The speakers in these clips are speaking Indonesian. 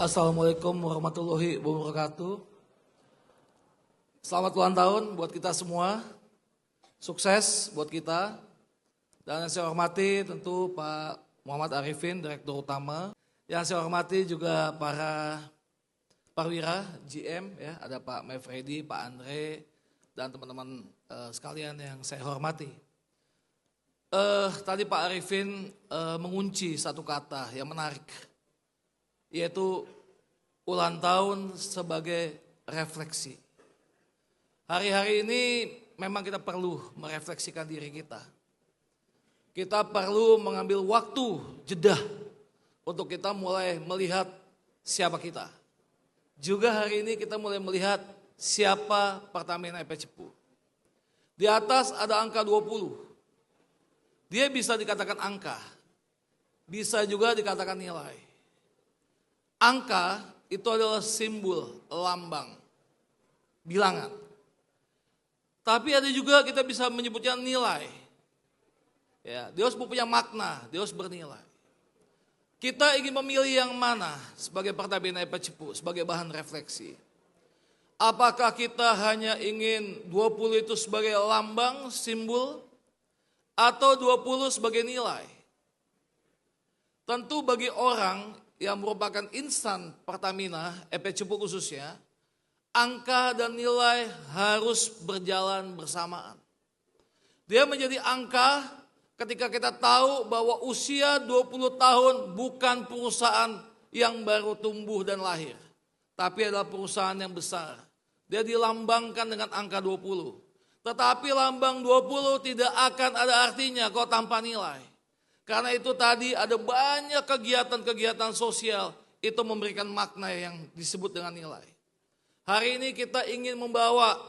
Assalamualaikum warahmatullahi wabarakatuh. Selamat ulang tahun buat kita semua. Sukses buat kita. Dan yang saya hormati tentu Pak Muhammad Arifin, Direktur Utama. Yang saya hormati juga para perwira GM, ya, ada Pak Mefredi, Pak Andre, dan teman-teman sekalian yang saya hormati. Tadi Pak Arifin mengunci satu kata yang menarik, yaitu ulang tahun sebagai refleksi. Hari-hari ini memang kita perlu merefleksikan diri kita. Kita perlu mengambil waktu jeda untuk kita mulai melihat siapa kita. Juga hari ini kita mulai melihat siapa Pertamina EP Cepu. Di atas ada angka 20. Dia bisa dikatakan angka, bisa juga dikatakan nilai. Angka itu adalah simbol, lambang, bilangan. Tapi ada juga kita bisa menyebutnya nilai. Ya, dia harus punya makna, dia harus bernilai. Kita ingin memilih yang mana sebagai Pertamina EP Cepu, sebagai bahan refleksi. Apakah kita hanya ingin 20 itu sebagai lambang, simbol, atau 20 sebagai nilai? Tentu bagi orang yang merupakan insan Pertamina EP Cepu khususnya, angka dan nilai harus berjalan bersamaan. Dia menjadi angka ketika kita tahu bahwa usia 20 tahun bukan perusahaan yang baru tumbuh dan lahir, tapi adalah perusahaan yang besar. Dia dilambangkan dengan angka 20. Tetapi lambang 20 tidak akan ada artinya kalau tanpa nilai. Karena itu tadi ada banyak kegiatan-kegiatan sosial itu memberikan makna yang disebut dengan nilai. Hari ini kita ingin membawa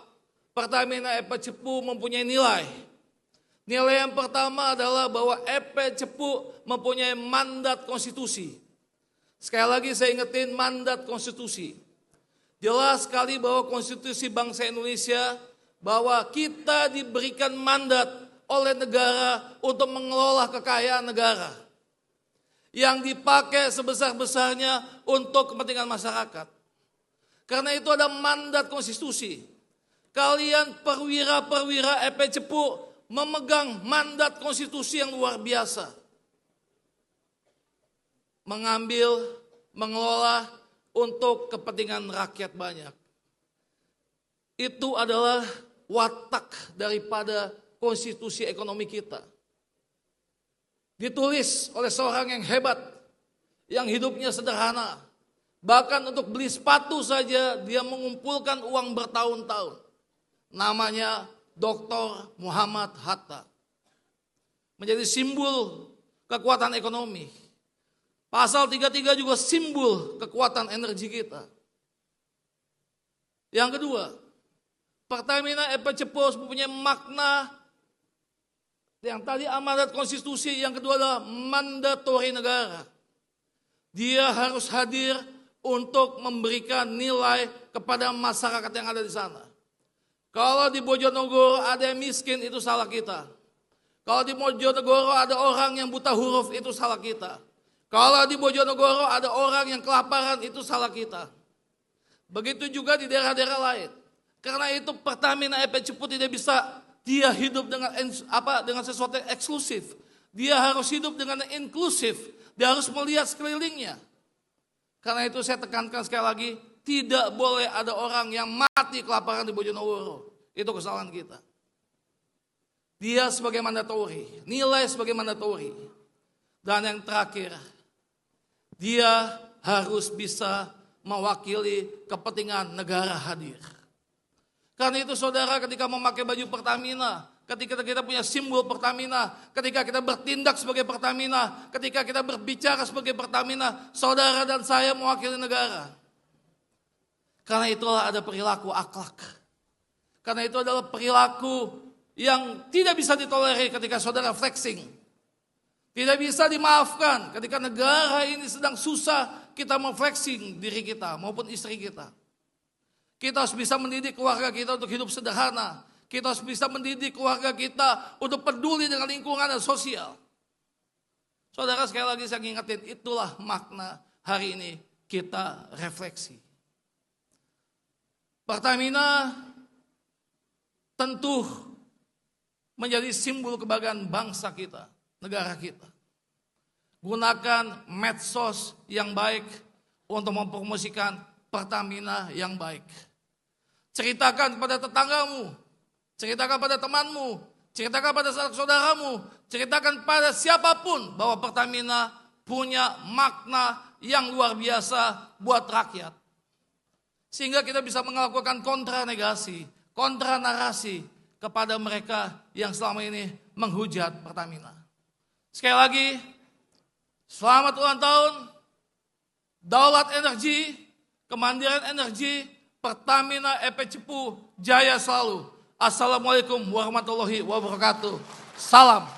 Pertamina EP Cepu mempunyai nilai. Nilai yang pertama adalah bahwa EP Cepu mempunyai mandat konstitusi. Sekali lagi saya ingetin mandat konstitusi. Jelas sekali bahwa konstitusi bangsa Indonesia bahwa kita diberikan mandat oleh negara untuk mengelola kekayaan negara yang dipakai sebesar-besarnya untuk kepentingan masyarakat. Karena itu ada mandat konstitusi. Kalian perwira-perwira EP Cepu memegang mandat konstitusi yang luar biasa. Mengambil, mengelola untuk kepentingan rakyat banyak. Itu adalah watak daripada konstitusi ekonomi kita. Ditulis oleh seorang yang hebat, yang hidupnya sederhana. Bahkan untuk beli sepatu saja dia mengumpulkan uang bertahun-tahun. Namanya Dr. Muhammad Hatta. Menjadi simbol kekuatan ekonomi. Pasal 33 juga simbol kekuatan energi kita. Yang kedua, Pertamina EP Cepu mempunyai makna yang tadi amanat konstitusi, yang kedua adalah mandatori negara. Dia harus hadir untuk memberikan nilai kepada masyarakat yang ada di sana. Kalau di Bojonegoro ada yang miskin, itu salah kita. Kalau di Bojonegoro ada orang yang buta huruf, itu salah kita. Kalau di Bojonegoro ada orang yang kelaparan, itu salah kita. Begitu juga di daerah-daerah lain. Karena itu Pertamina EP Cepu tidak bisa dia hidup dengan sesuatu yang eksklusif. Dia harus hidup dengan inklusif. Dia harus melihat sekelilingnya. Karena itu saya tekankan sekali lagi, tidak boleh ada orang yang mati kelaparan di Bojonegoro. Itu kesalahan kita. Dia sebagai mandatori, nilai sebagai mandatori. Dan yang terakhir, dia harus bisa mewakili kepentingan negara hadir. Karena itu saudara, ketika memakai baju Pertamina, ketika kita punya simbol Pertamina, ketika kita bertindak sebagai Pertamina, ketika kita berbicara sebagai Pertamina, saudara dan saya mewakili negara. Karena itulah ada perilaku akhlak. Karena itu adalah perilaku yang tidak bisa ditolerir ketika saudara flexing. Tidak bisa dimaafkan ketika negara ini sedang susah kita memflexing diri kita maupun istri kita. Kita harus bisa mendidik keluarga kita untuk hidup sederhana. Kita harus bisa mendidik keluarga kita untuk peduli dengan lingkungan dan sosial. Saudara, sekali lagi saya ingatin, itulah makna hari ini kita refleksi. Pertamina tentu menjadi simbol kebanggaan bangsa kita, negara kita. Gunakan medsos yang baik untuk mempromosikan Pertamina yang baik. Ceritakan kepada tetanggamu, ceritakan pada temanmu, ceritakan pada saudaramu, ceritakan pada siapapun bahwa Pertamina punya makna yang luar biasa buat rakyat. Sehingga kita bisa melakukan kontra negasi, kontra narasi kepada mereka yang selama ini menghujat Pertamina. Sekali lagi, selamat ulang tahun, daulat energi, kemandirian energi, Pertamina EP Cepu, jaya selalu. Assalamualaikum warahmatullahi wabarakatuh. Salam.